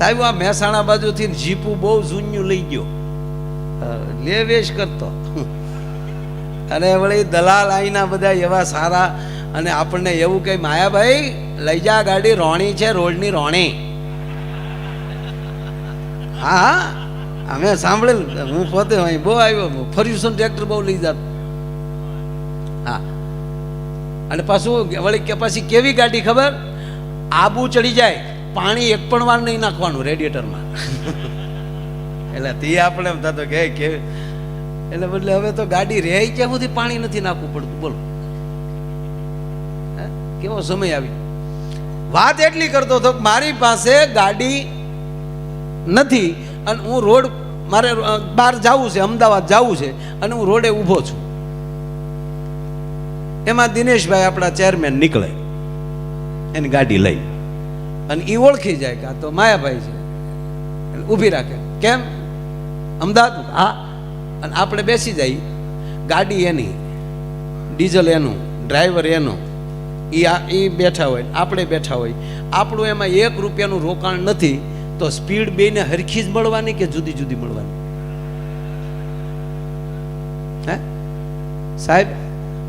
સાહેબ આ મહેસાણા બાજુથી જીપું બહુ જૂન્યું લઈ ગયો, લે વેશ કરતો, અને વળી દલાલ આઈના બધા એવા સારા, અને આપણને એવું કહે માયાભાઈ લઈ જા ગાડી, રોણી છે રોડની રોણી. હા અમે સાંભળેલું, હું પોતે અહીં બહુ આવ્યો, ફર્યુસન ટ્રેક્ટર બહુ લઈ જાત. હા અને પાછું વળી કે પછી કેવી ગાડી ખબર, આબુ ચડી જાય પાણી એક પણ વાર નહીં નાખવાનું રેડિયેટરમાં. એટલે તે આપણે એમ થતો કે એટલે બદલે હવે તો ગાડી રહે ક્યાં સુધી પાણી નથી નાખવું પડતું. બોલો કેવો સમય આવી. વાત એટલી કરતો હતો કે મારી પાસે ગાડી નથી અને હું રોડ, મારે બહાર જવું છે, અમદાવાદ જવું છે, અને હું રોડે ઊભો છું. એમાં દિનેશભાઈ આપણા ચેરમેન નીકળે એની ગાડી લઈ, અને એ ઓળખી જાય કે આ તો માયાભાઈ છે, ઊભી રાખે. કેમ અમદાવાદ? હા. અને આપણે બેસી જઈએ, ગાડી એની, ડીઝલ એનું, ડ્રાઈવર એનો, એ બેઠા હોય, આપણે બેઠા હોય, આપણું એમાં 1 રૂપિયાનું રોકાણ નથી, તો સ્પીડ બેને હરખી જ મળવાની કે જુદી જુદી મળવાની? હે સાહેબ,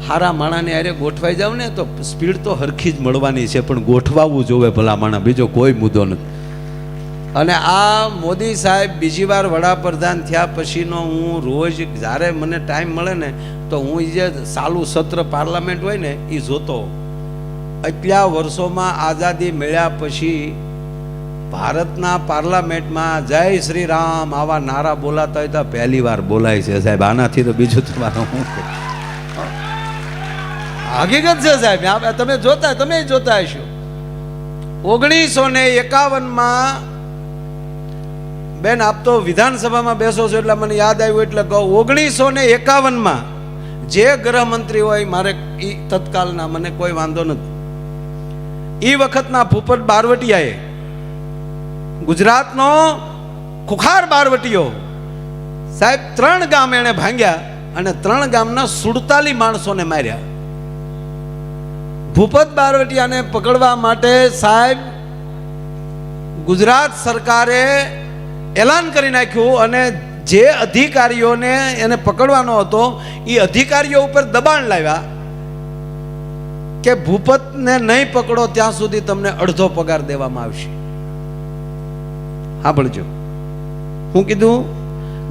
હારા માણાને અરે ગોઠવાઈ જાવ ને તો સ્પીડ તો હરખી જ મળવાની છે, પણ ગોઠવાવું જોવે ભલા માણા, બીજો કોઈ મુદ્દો નથી. અને આ મોદી સાહેબ બીજી વાર વડાપ્રધાન થયા પછીનો હું રોજ જ્યારે મને ટાઈમ મળે ને તો હું જે ચાલુ સત્ર પાર્લામેન્ટ હોય ને એ જોતો. આટલા વર્ષોમાં આઝાદી મળ્યા પછી ભારતના પાર્લામેન્ટમાં જય શ્રી રામ આવા નારા બોલાતા હોય તો પહેલી વાર બોલાય છે સાહેબ. આનાથી તો બીજું તમારું શું હકીકત છે સાહેબ, તમે જોતા હશો. 1951માં બેન, આપ તો વિધાનસભામાં બેસો છો એટલે મને યાદ આવ્યું એટલે કહું, 1951માં જે ગૃહમંત્રી હોય મારે એ તત્કાલના, મને કોઈ વાંધો નથી, એ વખતના ભૂપત બારવટિયાએ, ગુજરાતનો ખુખાર બારવટીયો સાહેબ, 3 ગામ એને ભાંગ્યા અને 3 ગામના 47 માણસોને માર્યા. ભૂપત બારવટિયાને પકડવા માટે સાહેબ ગુજરાત સરકારે એલાન કરી નાખ્યું, અને જે અધિકારીઓને એને પકડવાનો હતો એ અધિકારીઓ ઉપર દબાણ લાવ્યા કે ભૂપતને નહીં પકડો ત્યાં સુધી તમને અડધો પગાર દેવામાં આવશે. હા ભણજો, હું કીધું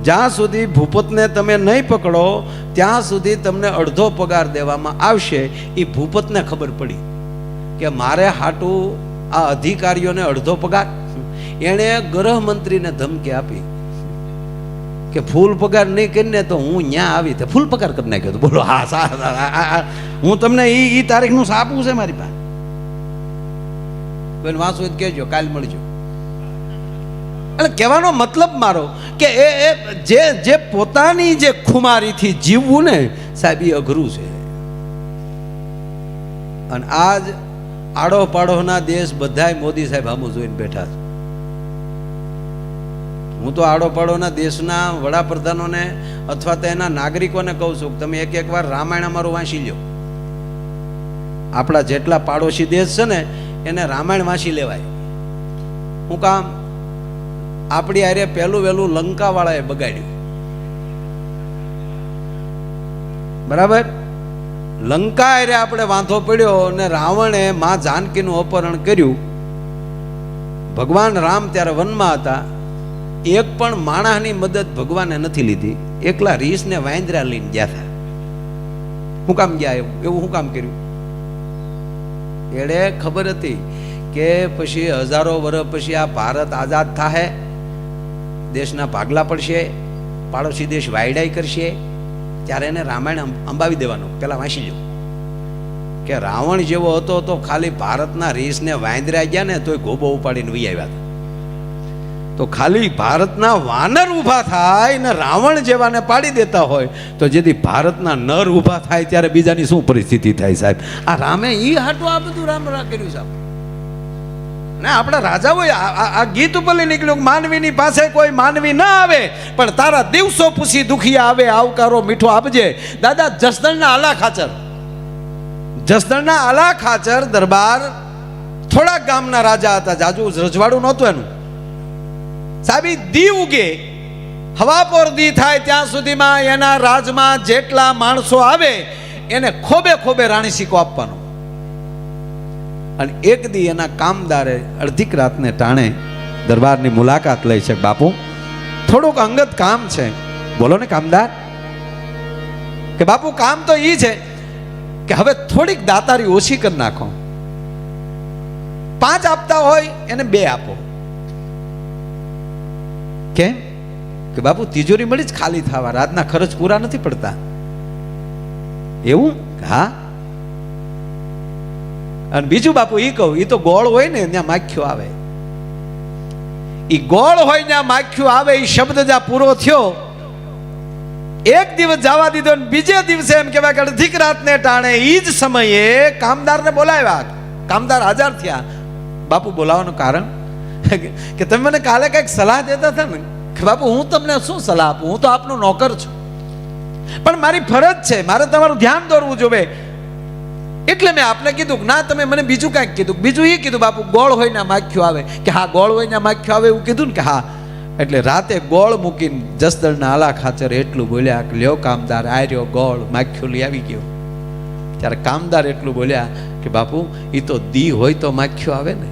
જ્યાં સુધી ભૂપતને તમે નહીં પકડો ત્યાં સુધી તમને અડધો પગાર દેવામાં આવશે. એ ભૂપતને ખબર પડી કે મારે હાટું આ અધિકારીઓને અડધો પગાર. એણે ગૃહમંત્રીને ધમકી આપી કે ફૂલ પગાર નહીં કરીને તો હું ન્યા આવી તો ફૂલ પગાર કરી નાખ્યો. બોલો હા, હું તમને ઈ તારીખનું સાપું છે મારી પાસે. બેન વાંચો કહેજો, કાલ મળજો. એટલે કહેવાનો મતલબ મારો કે જે પોતાની જે ખુમારીથી જીવવું ને સાહેબ એ અઘરું છે. અને આજ આડો પાડોના દેશ બધાય મોદી સાહેબ આમ જોઈને બેઠા છે. હું તો આડો પાડોના દેશના વડાપ્રધાનોને અથવા તો એના નાગરિકોને કહું છું કે તમે એક વાર રામાયણ અમારું વાંચી લો. આપણા જેટલા પાડોશી દેશ છે ને એને રામાયણ વાંચી લેવાય. હું કામ, આપણી આરે પહેલું વહેલું લંકા વાળાએ બગાડ્યું. બરાબર, લંકા આરે આપણે વાંધો પડ્યો અને રાવણે માં જાનકીનું અપહરણ કર્યું. ભગવાન રામ ત્યારે વનમાં હતા, એક પણ માણસની મદદ ભગવાને નથી લીધી, એકલા રીસ ને વાંદરા લઈને ગયા હતા. શું કામ ગયા? એવું શું કામ કર્યું? એણે ખબર હતી કે પછી હજારો વર્ષ પછી આ ભારત આઝાદ થાહે, દેશના ભાગલા પડશે, પાડોશી દેશ વાયડાઈ કરશે, ત્યારે એને રામાયણ અંબાવી દેવાનું. પેલા વાંચી લો કે રાવણ જેવો હતો તો ખાલી ભારતના રીસને વાંદરા ગયા ને તોય ગોબો ઉપાડીને વહી આવ્યા હતા. તો ખાલી ભારતના વાનર ઊભા થાય ને રાવણ જેવાને પાડી દેતા હોય તો જેથી ભારતના નર ઊભા થાય ત્યારે બીજાની શું પરિસ્થિતિ થાય સાહેબ? આ રામે ઈ હાટું આ બધું રામ કર્યું સાહેબ. ને આપણા રાજાઓ આ ગીત ઉપર નીકળ્યું, માનવીની પાસે કોઈ માનવી ના આવે પણ તારા દિવસો પૂછી દુખિયા આવે, આવકારો મીઠો આપજે. દાદા જસદણના આલા ખાચર, જસદણના આલા ખાચર દરબાર થોડા ગામના રાજા હતા, જાજુ રજવાડું નહોતું એનું. સાહેબ ઈ દી ઉગે, હવા પર દી થાય ત્યાં સુધીમાં એના રાજમાં જેટલા માણસો આવે એને ખોબે ખોબે રાણી સિક્કો આપવાનો. અને એક દી એના કામદારે અડધીક રાતને ટાણે દરબારની મુલાકાત લઈ છે. બાપુ થોડુંક અંગત કામ છે, બોલો ને કામદાર. કે બાપુ કામ તો ઈ છે કે હવે થોડીક દાતારી ઓછી કરી નાખો, 5 આપતા હોય એને 2 આપો. કેમ? કે બાપુ તિજોરી મળી જ ખાલી થવા, રાતના ખર્ચ પૂરા નથી પડતા. એવું? હા. અને બીજું બાપુ ઈ કહું, ઈ તો ગોળ હોય ને ત્યાં માખ્યો આવે, ઈ ગોળ હોય ત્યાં માખ્યું આવે. ઈ શબ્દ જ્યાં પૂરો થયો, એક દિવસ જવા દીધો ને બીજે દિવસે એમ કહેવાય કે અડધીક રાતને ટાણે ઈ જ સમયે કામદારને બોલાવ્યા. કામદાર હાજર થયા. બાપુ બોલાવવાનું કારણ કે તમે મને કાલે કઈક સલાહ દેતા હતા ને કે બાપુ હું તમને શું સલાહ આપું, હું તો આપનો નોકર છું, પણ મારી ફરજ છે, મારે તમારું ધ્યાન દોરવું જોઈએ, એટલે મેં આપને કીધું કે ના તમે મને બીજું કાંઈક કીધું. બીજું એ કીધું બાપુ ગોળ હોય ને માખ્યું આવે. કે હા ગોળ હોય ને માખ્યું આવે એવું કીધું ને. કે હા. એટલે રાતે ગોળ મૂકીને જસદણના આલા ખાચર એટલું બોલ્યા કે લ્યો કામદાર, આ રહ્યો ગોળ, માખ્યું લઈ આવી ગયો. ત્યારે કામદાર એટલું બોલ્યા કે બાપુ એ તો દી હોય તો માખ્યું આવે ને.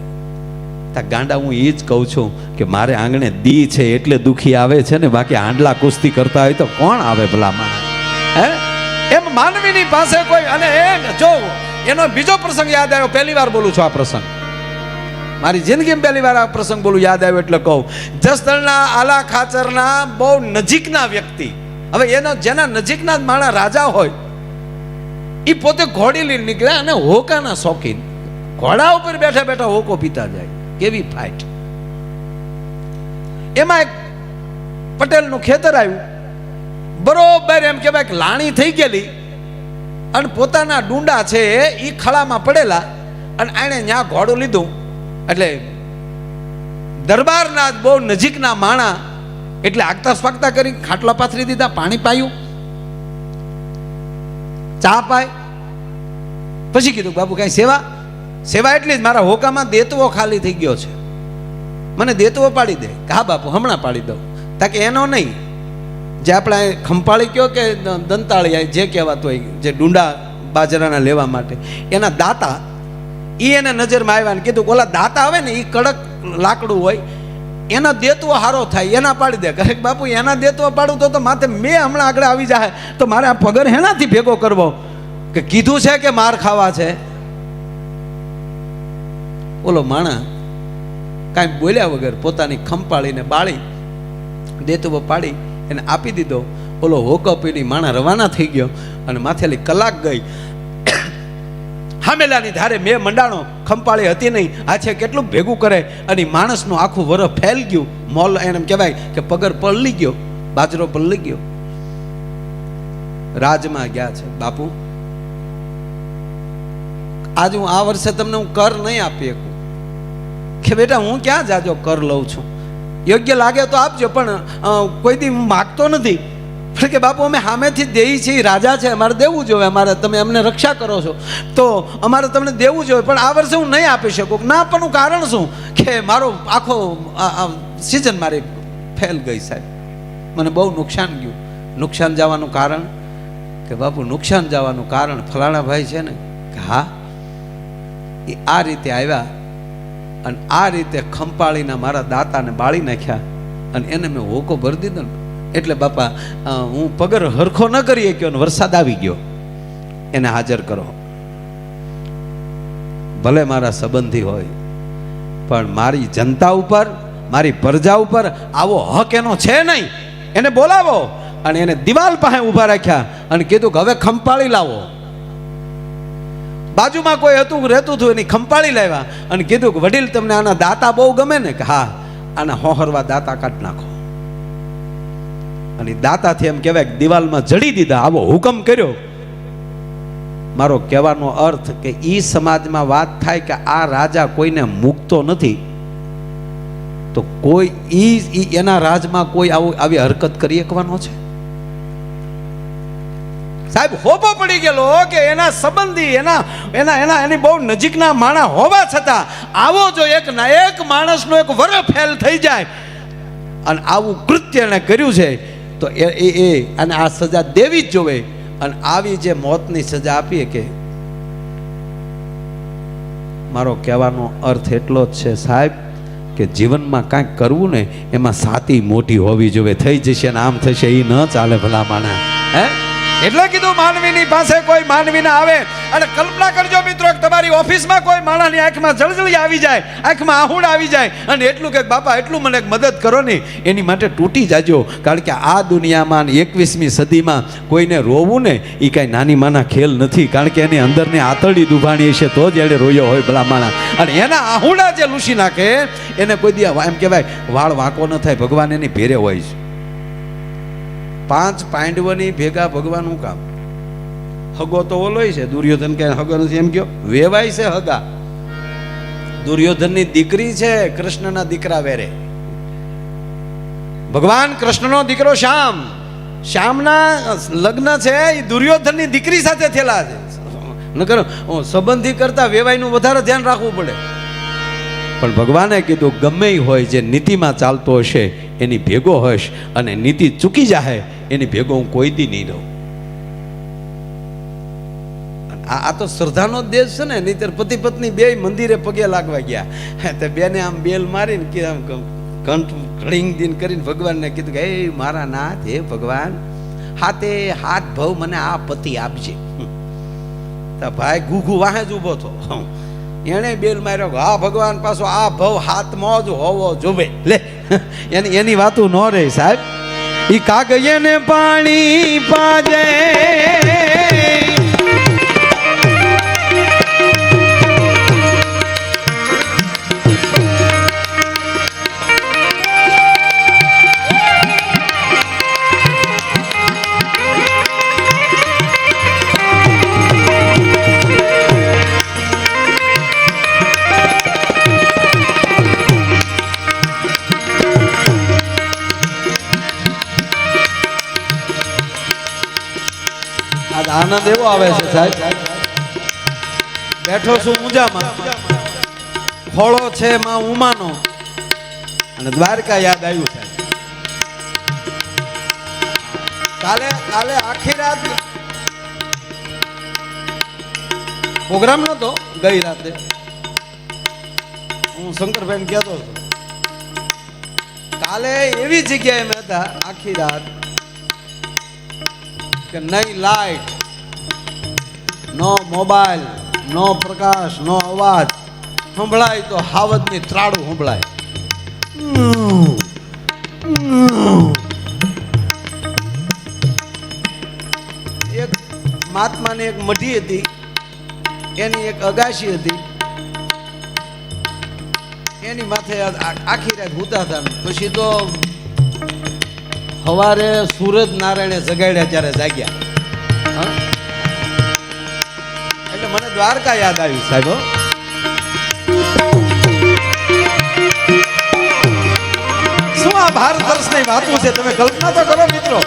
તા ગાંડા હું એ જ કહું છું કે મારે આંગણે દી છે એટલે દુખી આવે છે ને, બાકી આંડલા કુસ્તી કરતા હોય તો કોણ આવે ભલા માણસ? હે એમ માનવીની પાસે કોઈ. અને એ જો એનો બીજો પ્રસંગ યાદ આવ્યો, પહેલી વાર બોલું છું આ પ્રસંગ, મારી જિંદગીમાં પહેલી વાર આ પ્રસંગ બોલું, યાદ આવ્યો એટલે કહું. જસદણના આલા ખાચરના બહુ નજીકના વ્યક્તિ, હવે એનો જેના નજીકના જ માણસ રાજા હોય, એ પોતે ઘોડી લઈને નીકળ્યા અને હોકાના શોખીન, ઘોડા ઉપર બેઠા બેઠા હોકો પીતા જાય. કેવી ફાઇટ! એમાં એક પટેલનું ખેતર આવ્યું, બરોબર એમ કહેવાય કે લાણી થઈ ગયેલી, અને પોતાના ડુંડા છે એ ખળામાં પડેલા, અને આણે ત્યાં ઘોડું લીધું. એટલે દરબારના બહુ નજીકના માણા એટલે આગતા સ્વાગતા કરી ખાટલા પાથરી દીધા, પાણી પાયું, ચા પાય. પછી કીધું બાપુ કઈ સેવા? સેવા એટલી જ, મારા હોકામાં દેતવો ખાલી થઈ ગયો છે, મને દેતવો પાડી દે. હા બાપુ હમણાં પાડી દઉં. તાકે એનો નહીં, જે આપણે ખંપાળી કયો કે દંતાળી જે કહેવાતો હોય, જે ડુંડા બાજરાના લેવા માટે એના દાતા, એ એને નજરમાં આવ્યા ને કીધું ઓલા દાતા આવે ને એ કડક લાકડું હોય, એના દેતવો હારો થાય, એના પાડી દે. કહે બાપુ એના દેતવો પાડું તો માથે મેં હમણાં આગળ આવી જાય તો મારે આ પગર હેનાથી ભેગો કરવો? કે કીધું છે કે માર ખાવા છે? ઓલો માણા કાંઈ બોલ્યા વગર પોતાની ખંપાળીને બાળી દેતવો પાડી એને આપી દીધો. ઓલો હોકો પીડી માણા રવાના થઈ ગયો, અને માથેલી કલાક ગઈ. હામેલાની ધારે મેં મંડાણો, ખંપાળી હતી નહીં, આ છે કેટલું ભેગું કરે, અને માણસનું આખું વરફ ફેલ ગયું. મોલ એને કહેવાય કે પગર પલળી ગયો, બાજરો પલળી ગયો. રાજમાં ગયા છે. બાપુ આજ હું આ વર્ષે તમને હું કર નહીં આપી શકું. કે બેટા હું ક્યાં જાજો કર લઉં છું, યોગ્ય લાગે તો આપજો, પણ કોઈ દી હું માગતો નથી. કે બાપુ અમે સામેથી દેઈ છીએ, રાજા છે, અમારે દેવું જોઈએ, અમારે તમે અમને રક્ષા કરો છો તો અમારે તમને દેવું જોઈએ, પણ આ વર્ષે હું નહીં આપી શકું. ના આપવાનું કારણ શું? કે મારો આખો સિઝન મારી ફેલ ગઈ સાહેબ, મને બહુ નુકસાન ગયું. નુકસાન જવાનું કારણ? કે બાપુ નુકસાન જવાનું કારણ ફલાણા ભાઈ છે ને. કે હા, એ આ રીતે આવ્યા અને આ રીતે ખંપાળીના મારા દાતાને બાળી નાખ્યા, અને એને મેં હોકો ભરી દીધો ને. એટલે બાપા હું પગર હરખો ન કરી શક્યો ને વરસાદ આવી ગયો, એને હાજર કરો. ભલે મારા સંબંધી હોય, પણ મારી જનતા ઉપર, મારી પ્રજા ઉપર આવો હક એનો છે નહીં. એને બોલાવો અને એને દિવાલ પાસે ઊભા રાખ્યા અને કીધું કે હવે ખંપાળી લાવો. બાજુમાં કોઈ હતું રહેતું હતું, એની ખંપાળી લાવ્યા અને કીધું કે વડીલ તમને આના દાતા બહુ ગમે ને? કે હા, આના હોહરવા દાતા કાઢ નાખો. અને દાતાથી એમ કહેવાય કે દિવાલમાં જડી દીધા. આવો હુકમ કર્યો. મારો કહેવાનો અર્થ કે ઈ સમાજમાં વાત થાય કે આ રાજા કોઈને મૂકતો નથી, તો કોઈ ઈ એના રાજમાં કોઈ આવી હરકત કરી શકવાનો છે? સાહેબ હોપો પડી ગયેલો કે એના સંબંધી, એની બહુ નજીકના માણસ હોવા છતાં આવો જો એક માણસનો એક વર ફેલ થઈ જાય અને આવું કૃત્ય એણે કર્યું છે તો એ અને આ સજા દેવી જ જોવે. અને આવી જે મોતની સજા આપીએ કે મારો કહેવાનો અર્થ એટલો જ છે સાહેબ કે જીવનમાં કાંઈક કરવું ને એમાં સાતી મોટી હોવી જોઈએ. થઈ જશે ને આમ થશે એ ન ચાલે ભલા માણા. હે એટલે કીધું માનવીની પાસે કોઈ માનવી ના આવે. અને કલ્પના કરજો મિત્રો તમારી ઓફિસમાં કોઈ માણસની આંખમાં જળજળી આવી જાય, આંખમાં આહુડ આવી જાય અને એટલું કે બાપા એટલું મને મદદ કરો ને, એની માટે તૂટી જાજો. કારણ કે આ દુનિયામાં 21મી સદીમાં કોઈને રોવું ને એ કાંઈ નાની માના ખેલ નથી. કારણ કે એની અંદરની આતરડી દુભાણી છે તો જ એને રોયો હોય ભલા માણા. અને એના આહુડા જે લૂસી નાખે એને કોઈ દી એમ કહેવાય વાળ વાંકો ન થાય, ભગવાન એની ભેરે હોય છે. 5 પાંડવોની ભેગા ભગવાનનું કામ. હગો તો ઓલો છે દુર્યોધન, કે હગો નથી એમ કયો, વેવાય છે હગા. દુર્યોધનની દીકરી છે કૃષ્ણના દીકરા વેરે. ભગવાન કૃષ્ણનો દીકરો શ્યામ, શ્યામના લગ્ન છે એ દુર્યોધનની દીકરી સાથે થયેલા છે. નકર સંબંધી કરતા વેવાયનું વધારે ધ્યાન રાખવું પડે. પણ ભગવાને કીધું ગમે હોય જે નીતિમાં ચાલતો હશે એની ભેગો હશ, અને નીતિ ચૂકી જાય એની ભેગો હું કોઈ દી નહીં રહું. આ તો શ્રદ્ધાનો દેશ છે ને. નહીતર પતિ પત્ની બે મંદિરે પગે લાગવા ગયા તે બેને આમ બેલ મારીને કે આમ કંઠ રિંગ દીન કરીને ભગવાનને કીધું કે હે મારા નાથ, હે ભગવાન હાથે હાથ ભવ મને આ પતિ આપજે. તા ભાઈ ઘૂઘુ વાહે જ ઊભો થો. એણે બેલ માર્યો, હા ભગવાન પાછો આ ભવ હાથમાં જ હોવો જોવે. લે એની વાતું ન રહે સાહેબ. ઈ કાગયને પાણી પાજે આનંદ એવો આવે છે સાહેબ. બેઠો છું ઊંઝામાં, ખોળો છે માં ઉમાનો અને દ્વારકા યાદ આવ્યું સાહેબ. કાલે આખી રાત પ્રોગ્રામ નતો, ગઈ રાતે હું શંકરભાઈ કહેતો હતો. કાલે એવી જગ્યાએ મેં હતા આખી રાત કે નહીં લાઈટ, નો મોબાઈલ, નો પ્રકાશ, નો અવાજ. સંભળાય તો હાવજની ત્રાડું સંભળાય. એક મહાત્માની એક મઢી હતી, એની એક અગાશી હતી, એની માથે આખી રાત હુતા હતા. પછી તો સવારે સૂરજ નારાયણે જગાડ્યા ત્યારે જાગ્યા. એટલે મને દ્વારકા યાદ આવ્યું સાહેબ. શું આ ભારત વર્ષની વાતો છે, તમે કલ્પના તો કરો મિત્રો.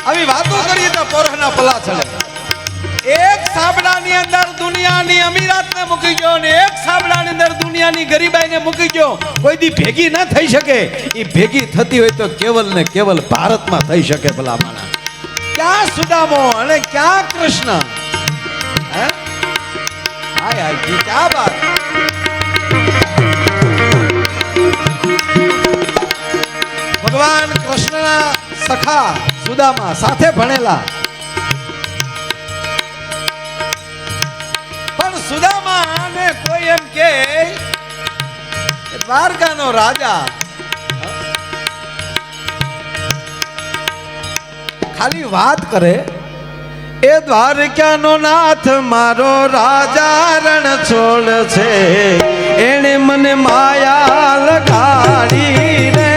આવી વાતો કરીએ તો પોરના પલા ચડે. એક સાબડાની અંદર દુનિયાની અમીરાતને મૂકી ગયો અને એક સાબડાની અંદર દુનિયાની ગરીબાઈને મૂકી ગયો. કોઈ દી ભેગી ના થઈ શકે. એ ભેગી થતી હોય તો કેવલ ને કેવલ ભારતમાં થઈ શકે. ભલા માણા, ક્યાં સુદામો અને ક્યાં કૃષ્ણ. હે હાય હાય જી ક્યાં બાત. ભગવાન કૃષ્ણના સખા સુદામા સાથે ભણેલા. સુદામા ને કોઈ એમ કે દ્વારકાનો રાજા ખાલી વાત કરે, એ દ્વારકાનો નાથ મારો રાજા રણ છોડ છે, એને મને માયા લગાડી રે.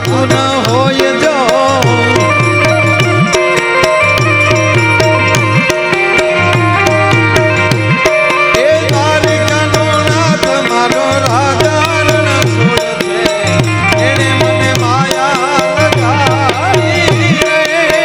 થતું ન હોય જો એ દ્વારિકાનો નાથ મારો રાજા રણ છોડ છે એણે મને માયા લગાડી રે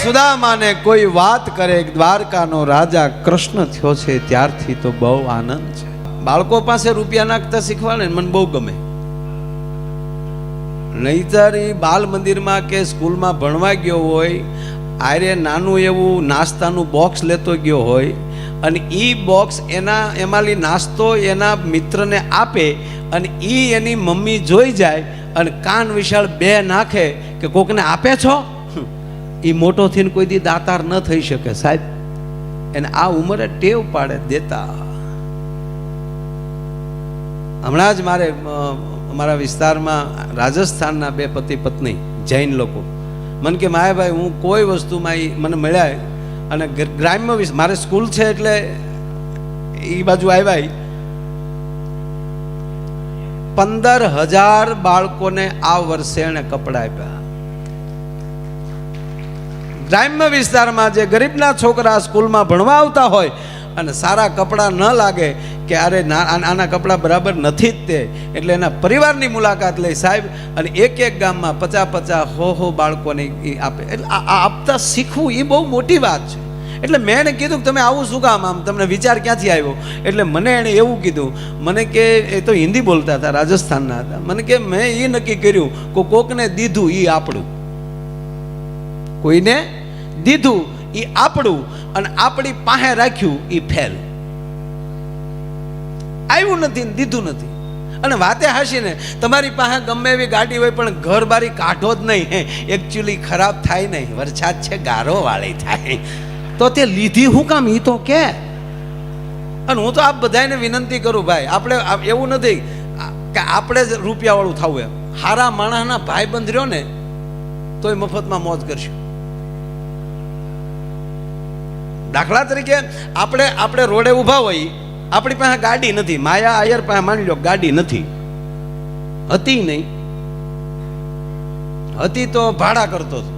સુદામાને કોઈ વાત કરે દ્વારકાનો રાજા કૃષ્ણ થયો છે ત્યારથી તો બહુ આનંદ છે. બાળકો પાસે રૂપિયા નાખતા શીખવાડે મને બહુ ગમે. નહીતર બાલ મંદિરમાં કે સ્કૂલમાં ભણવા ગયો હોય આરે નાનું એવું નાસ્તાનું બોક્સ લેતો ગયો હોય અને એ બોક્સ એમાંથી નાસ્તો એના મિત્રને આપે અને એ એની મમ્મી જોઈ જાય અને કાન વિશાળ બે નાખે કે કોકને આપે છો, એ મોટો થઈને કોઈ દી દાતાર ન થઈ શકે સાહેબ. એને આ ઉંમરે ટેવ પાડે દેતા. હમણાં જ અમારા વિસ્તારમાં રાજસ્થાનના બે પતિ પત્ની જૈન લોકો મને કે માયાભાઈ હું કોઈ વસ્તુમાં મને મળ્યા અને ગ્રામ્ય મારે સ્કૂલ છે એટલે એ બાજુ આવ્યા 15,000 બાળકોને આ વર્ષે એને કપડા આપ્યા. ગ્રામ્ય વિસ્તારમાં જે ગરીબના છોકરા સ્કૂલમાં ભણવા આવતા હોય અને સારા કપડાં ન લાગે કે અરે આના કપડાં બરાબર નથી જ તે, એટલે એના પરિવારની મુલાકાત લઈ સાહેબ અને એક ગામમાં 50 હો બાળકોને આપે. એટલે આ આપતા શીખવું એ બહુ મોટી વાત છે. એટલે મેં એને કીધું કે તમે આવું શું કામ, આમ તમને વિચાર ક્યાંથી આવ્યો? એટલે મને એણે એવું કીધું, મને કે એ તો હિન્દી બોલતા હતા, રાજસ્થાનના હતા. મને કે મેં એ નક્કી કર્યું કે કોકને દીધું એ આપણું, કોઈને દીધું એ આપણું અને આપણી પાસે રાખ્યું એ ફેલ. આવ્યું નથી દીધું નથી. અને વાતે હાશી ને તમારી પાસે ગમે એવી ગાડી હોય પણ ઘર બારી કાઢો જ નહીં, એકચ્યુઅલી ખરાબ થાય નહીં, વરસાદ છે ગારો વાળી થાય તો તે લીધી હું કામ એ તો કે. અને હું તો આપ બધાને વિનંતી કરું ભાઈ, આપણે એવું નથી કે આપણે જ રૂપિયા વાળું થવું એમ. હારા માણસના ભાઈ બંધ રહ્યો ને તોય મફતમાં મોજ કરશું. દાખલા તરીકે આપણે રોડે ઊભા હોય, આપણી પાસે ગાડી નથી, માયા આયર પાસે માની લો ગાડી નથી, હતી નહીં, હતી તો ભાડા કરતો હતો.